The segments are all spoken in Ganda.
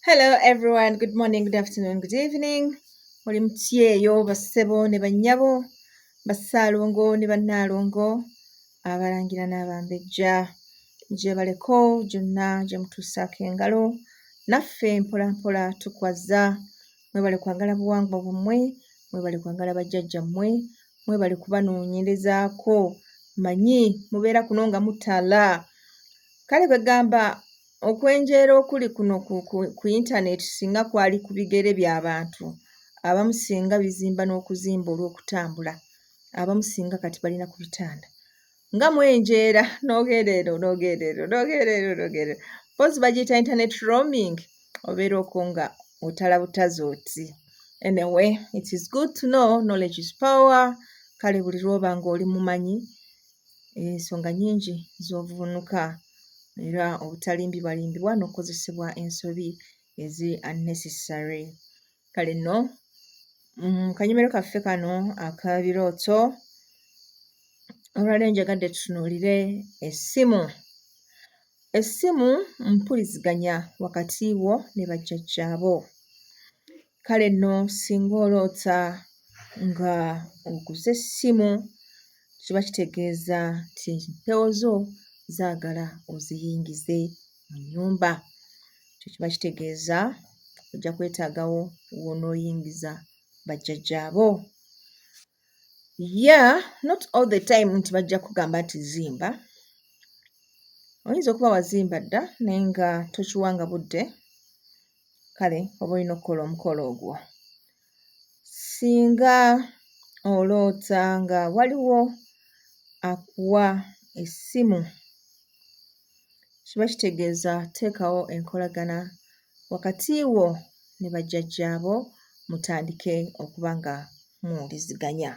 Hello everyone, good morning, good afternoon, good evening. Oli mutyeyo bassebo ne bannyabo, bassaalongo ne bannaalongo, abalangira n'abambejja. Gye baleko gyonna gye mutuusaako engalo, naffe mpola mpola tukwaza. Mwebale kwagala buwangwa bwammwe, mwebale kwagala bajjajjammwe, mwebale kubanoonyerezaako. Mmanyi mubeera kuno nga mutaala. Kale bwe gamba okwenjeera okuli kuno ku intaneti singa kwali ku bigere by'abantu, abamu singa bizimba n'okuzimba olw'okutambula, abamu singa kati balina ku bitanda. Nga mwenjeera n'ogenda eno n'ogenda eno. Mpozzi bagiyita internet roaming, obeera okwo nga otala butazi oti. Anyway, it is good to know knowledge is power. Kale buli lw'oba ng'oli mumanyi ensonga nnyingi z'ovvuunuka. Era obutalimbibwalimbibwa n'okozesebwa ensobi ezi unnecessary. Kale nno kanyomero kaffe kano ak'ebirooto, olwaleero njagadde tutunuulire essimu. Essimu mpuliziganya wakati wo ne bajjajjaabo. Kale nno singa oloota nga oguze essimu, kiba kitegeeza nti mpewo zo zaagala oziyingize mu nnyumba. Ekyo kiba kitegeeza ojja kwetaagawo w'onooyingiza bajjajjaabo. Not all the time nti bajja kugamba nti zimba. Oyinza okuba wazimba dda naye nga tokiwanga budde, kale oba olina okukola omukolo ogwo. Singa oloota nga waliwo akuwa essimu, kiba kitegeeza teekawo enkolagana wakati wo ne bajjajjaabo mutandike okuba nga muwuliziganya.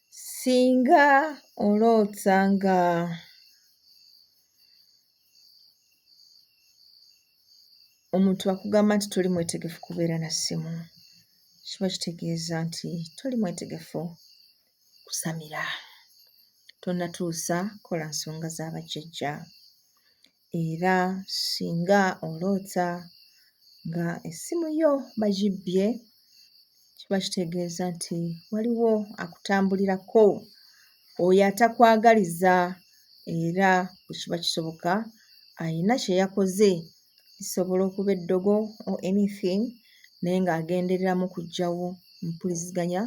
Singa oloota nga omuntu akugamba nti toli mwetegefu kubeera na ssimu, kiba kitegeeza nti toli mwetegefu kusamira. Tonnatuusa kola nsonga za bajjajja. Era singa oloota nga essimu yo bagibbye, kiba kitegeeza nti waliwo akutambulirako, oyo atakwagaliza, era bwe kiba kisoboka ayina kye yakoze, lisobola okuba eddogo or anything, naye ng'agendereramu kuggyawo mpuliziganya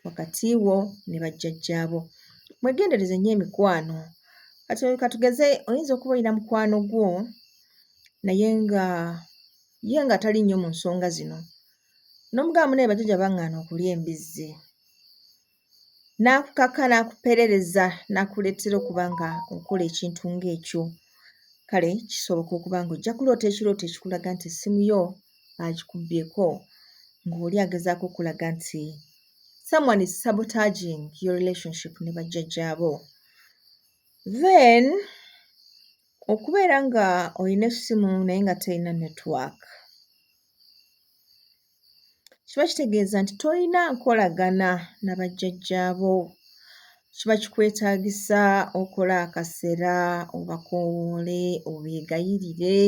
wakati wo ne bajjajjaabo. Mwegendereze nnyo emikwano. Katugeze oyinza okuba olina mukwano gwo naye nga ye nga tali nnyo mu nsonga zino, n'omugabamu naye bajjajja baŋŋaana okulya embizzi, n'akukaka n'akuperereza n'akuleetera okuba nga okola ekintu ng'ekyo. Kale kisoboka okuba ng'ojja kuloota ekirooto ekikulaga nti essimu yo bagikubbyeko, ng'oli agezaako okulaga nti someone is sabotaging your relationship ne bajjajjaabo. Then okubeera nga olina essimu naye nga terina network, kiba kitegeeza nti tolina nkolagana na bajjajjaabo. Kiba kikwetaagisa okole akasera, obakoowole, obeegayirire,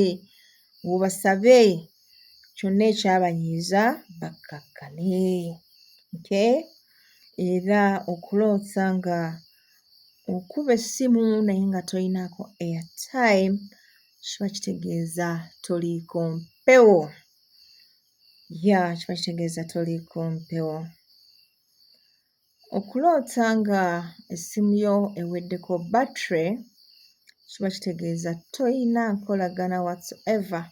obasabe, kyonna ekyabanyiiza bakkakkane. Okay? Era okuloota nga okuba essimu naye nga tolinaako airtime, kiba kitegeeza toliiko mpewo. Kiba kitegeeza toliiko mpewo. Okuloota nga essimu yo eweddeko battery, kiba kitegeeza toyina nkolagana whatsoever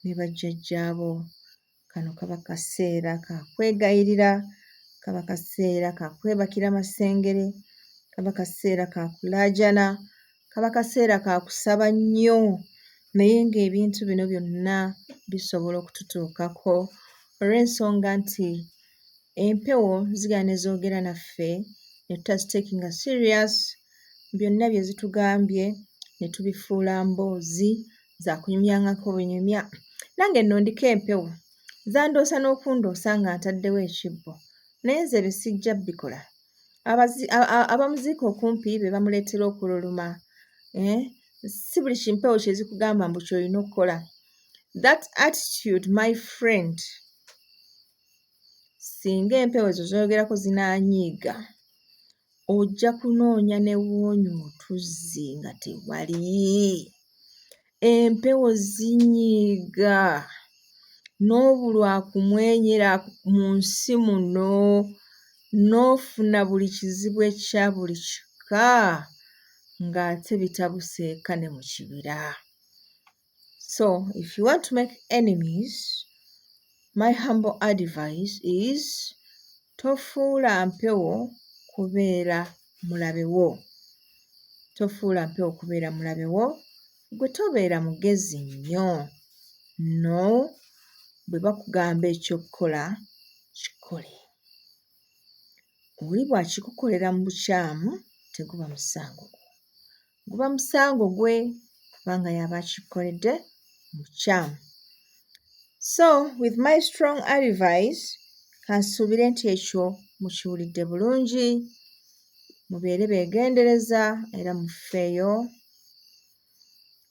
ne bajjajjaabo. Kano kaba kaseera ka kwegayirira, kaba kaseera ka kwebakira masengere, kaba kaseera ka kulaajana, kaba kaseera ka kusaba nnyo, naye ng'ebintu bino byonna bisobola okututuukako olw'ensonga nti empewo zigenda ne zoogera naffe ne tutaziteekinga serious, byonna bye zitugambye ne tubifuula mboozi za kunyumyangako bunyumya. Nange nno ndiko empewo, zandoosa n'okundoosa nga ntaddewo ekibbo, naye nze bye sijja bikola. Abamuziika okumpi be bamuleetera okululuma, si buli kimpewo kye zikugamba mbu ky'olina okukola. That attitude, my friend, singa empewo ezo z'oyogerako zinaanyiiga, ojja kunoonya ne woonya otuzzi nga tewali. Empewo zinyiiga n'obulwa kumwenyera mu nsi muno, n'ofuna buli kizibu ekya buli kika ng'ate bitabuseeka ne mu kibira. So if you want to make enemies, my humble advice is tofuula mpewo kubeera mulabe wo. Tofuula mpewo kubeera mulabe wo, gwe tobeera mugezi nnyo. No, bwe bakugamba eky'okkola kikole. Oli bw'akikukolera mu bukyamu teguba musango gwo. Guba musango gwe kubanga yaba akikukoledde mu bukyamu. So with my strong advice, kansuubire nti ekyo mukiwulidde bulungi, mubeere beegendereza era mufeeyo.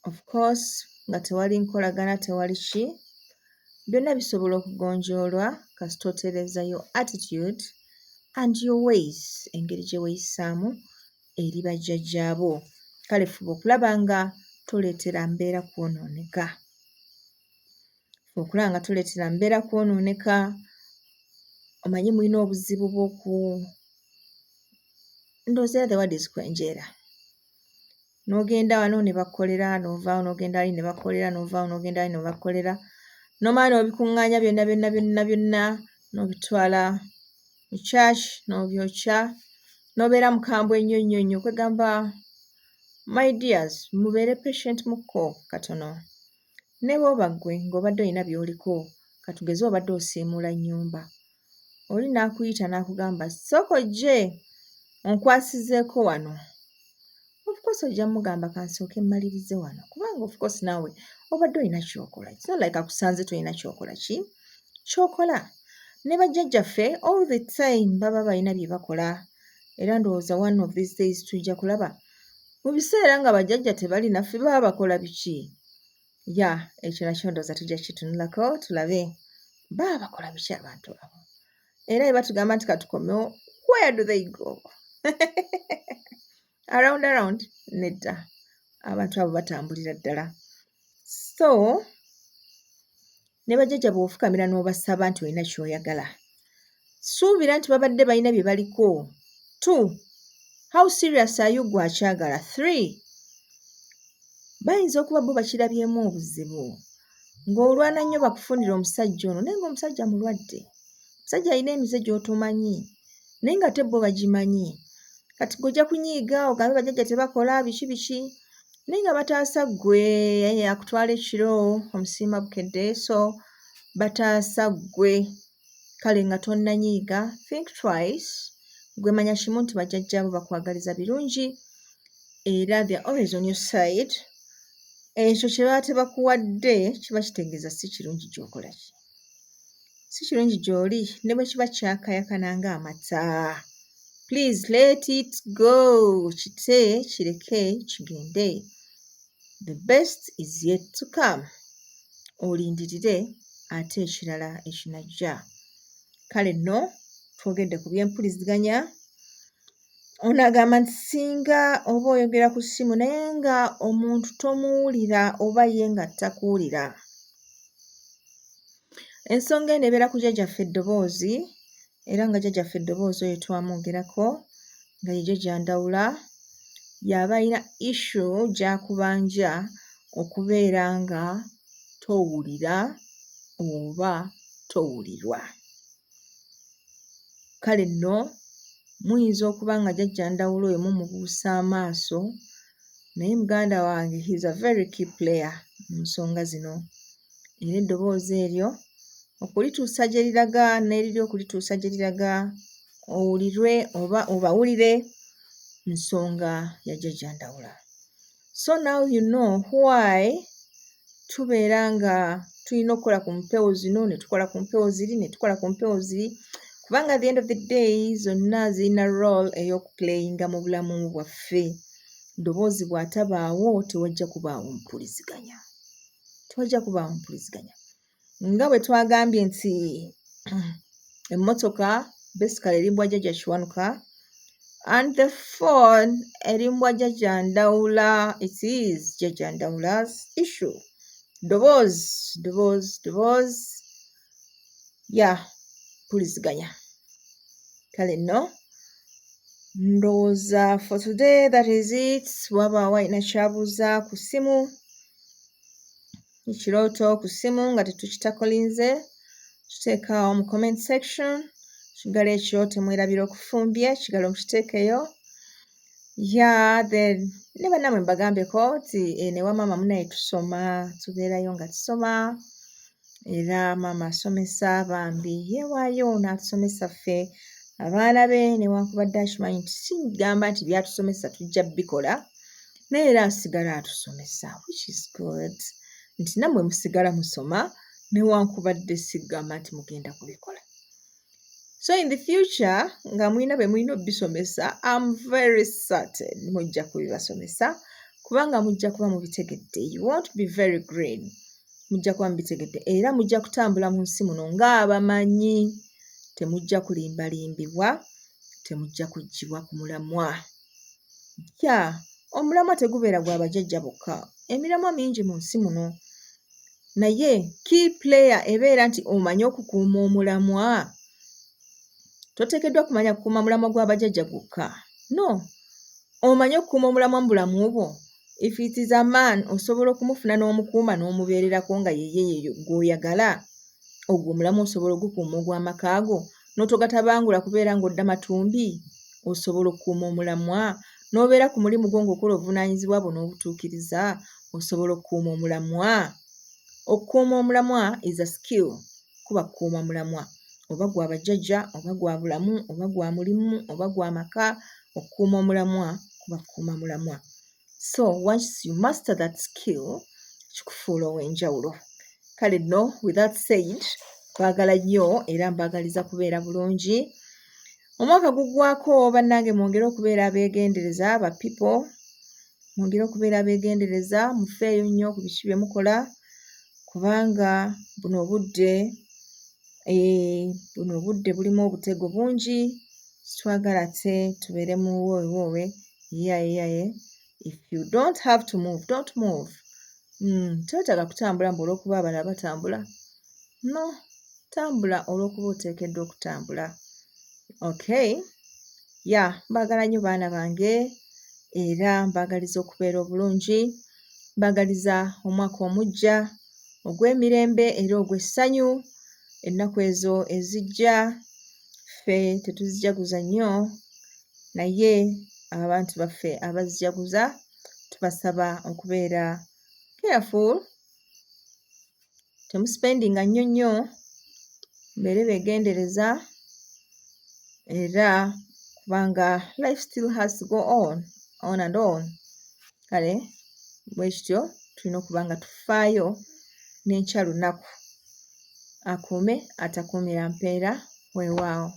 Of course nga tewali nkolagana, tewali ki, byonna bisobola okugonjoolwa kasita otereeza your attitude and your ways, engeri gye weeyisaamu eri bajjajjaabo. Kale fuba okulaba nga toleetera mbeera kwonooneka. Fuba okulaba nga toleetera mbeera kwonooneka. Omanyi mulina obuzibu ndowooza the word is kwenjeera. N'ogenda wano ne bakolera, n'ovaawo n'ogenda wali ne bakolera, n'ovaawo n'ogenda wali ne bakolera. N'omala n'obikuŋŋaanya byonna n'obitwala mu church n'obyokya, n'obeera mukambwe ennyo kwegamba my dears, mubeere patient mukko katono. Ne bw'oba ggwe ng'obadde olina by'oliko, katugeze obadde osiimuula nnyumba, oli n'akuyita n'akugamba sooka ojje onkwasizeeko wano. Of course ojja mugamba kansooke mmalirize wano kubanga of course naawe obadde olina ky'okola. It's not like akusanze tolina ky'okola ky'okola. Ne bajjajjaffe all the time baba balina bye bakola, era ndowooza one of these days tujja kulaba mu biseera nga bajjajja tebali naffe baba bakola biki. Ekyo nakyo ndowooza tujja kitunulako tulabe baba bakola biki abantu abo. Era bwe batugamba nti katukomewo, where do they go? Around nedda, abantu abo batambulira ddala. So ne bajjajja bw'ofukamira n'obasaba nti olina ky'oyagala, suubira nti babadde balina bye baliko. 2, how serious are you gwe akyagala? 3, bayinza okuba bo bakirabyemu obuzibu ng'olwana nnyo bakufunira omusajja ono naye ng'omusajja mulwadde. Omusajja alina emize gy'otomanyi naye nga te bo bagimanyi. Kati gojja kunyiiga ogambe bajjajja tebakola biki naye nga bataasa ggwe akutwala ekiro omusiima bukedde, so bataasa ggwe. Kale nga tonnanyiiga, think twice. Gwe manya kimu nti bajjajjaabo bakwagaliza birungi era they are always on your side. Ekyo kye baba tebakuwadde kiba kitegeeza si kirungi gy'okola ki, si kirungi gy'oli ne bwe kiba kyakayakana ng'amata. Please let it go. Kite kireke kigende. The best is yet to come. Olindirire ate ekirala ekinajja. Kale nno twogedde ku by'empuliziganya. Ono agamba nti singa oba oyogera ku ssimu naye nga omuntu tomuwulira oba ye nga takuwulira. Ensonga eno ebeera ku jjajjaffe eddoboozi, era nga jjajjaffe eddoboozi oyo twamwogerako nga ye Jjajja Ndawula, y'aba alina issue gy'akubanja okubeera nga towulira oba towulirwa. Kale nno muyinza okuba nga Jjajja Ndawula oyo mumubuusa amaaso, naye muganda wange he is a very key player mu nsonga zino. Era eddoboozi eryo okulituusa gye liraga n'eriri okulituusa gye liraga, owulirwe oba obawulire nsonga ya Jjajja Ndawula. So now you know why tubeera nga tulina okukola ku mpewo zino ne tukola ku mpewo ziri ne tukola ku mpewo ziri, kubanga at the end of the day zonna zirina role ey'okuplayinga mu bulamu bwaffe. ddoboozi bw'atabaawo tewajja kubaawo mpuliziganya. Nga bwe twagambye nti emmotoka basically erimbwa Jjajja Kiwanuka and the phone erimbwa Jjajja Ndawula. It is Jjajja Ndawula's issue. Ddoboozi mpuliziganya. Kale nno ndowooza for today that is it. Wabaawo alina kyabuuza ku ssimu, ekirooto ku ssimu nga tetukitakolinze, kiteekaawo mu comment section. Kiggala ekyo temwerabira okufumbye, kiggala mukiteekeyo. Then ne bannammwe mbagambeko nti ne wamaama munaye tusoma, tubeerayo nga tusoma, era maama asomesa bambi yeewaayo n'atusomesa ffe abaana be, newankubadde akimanyi nti sigamba nti byatusomesa tujja bikola, naye era asigala atusomesa, which is good. Nti nammwe musigala musoma newankubadde sigamba nti mugenda kubikola. So in the future nga mulina be mulina obisomesa, I'm very certain mujja kubibasomesa kubanga mujja kuba mubitegedde. You won't be very green. Mujja kuba mubitegedde era mujja kutambula mu nsi muno ng'abamanyi. Temujja kulimbalimbibwa, temujja kuggyibwa ku mulamwa. Omulamwa tegubeera gwa bajjajja bokka. Emiramwa mingi mu nsi muno. Naye key player ebeera nti omanyi okukuuma omulamwa. Toteekeddwa kumanya kukuuma mulamwa gwa bajjajja gwokka. No. Omanyi okukuuma omulamwa mu bulamu bwo. If it is a man, osobola okumufuna n'omukuuma n'omubeererako nga yeye gw'oyagala. Ogwo omulamwa osobola ogukuuma ogw'amaka go. N'otogatabangula kubeera ng'odda matumbi. Osobola okukuuma omulamwa. N'obeera ku mulimu gwo ng'okola obuvunaanyizibwa bwo n'obutuukiriza. Osobola okukuuma omulamwa. Okukuuma omulamwa is a skill. Kuba kukuuma mulamwa. Oba gwa bajjajja, oba gwa bulamu, oba gwa mulimu, oba gwa maka. Okukuuma omulamwa kuba kukuuma mulamwa. So once you master that skill, kikufuula ow'enjawulo. Kale nno, with that said, twagala nnyo era mbagaliza kubeera bulungi. Omwaka guggwako bannange mwongere okubeera abeegendereza, ba people. Mwongere okubeera abeegendereza, mufeeyo nnyo ku biki bye mukola kubanga buno obudde bulimu obutego bungi. Twagala te tubeere mu woowe. If you don't have to move, don't move. Toyetaaga kutambula mbu olw'okuba abalala batambula. No, tambula olw'okuba oteekeddwa okutambula. Okay. Mbagala nnyo baana bange era mbagaliza okubeera obulungi. Mbagaliza omwaka omujja ogw'emirembe era ogw'essanyu. Ennaku ezo ezijja ffe tetuzijaguza nnyo, naye abantu baffe abazijaguza tubasaba okubeera careful. Temuspendinga nnyo, mbeere beegendereza era kubanga life still has to go on and on. Kale bwe kityo tulina okuba nga tufaayo n'enkya lunaku. Akuume atakuumira mpeera weewaawo.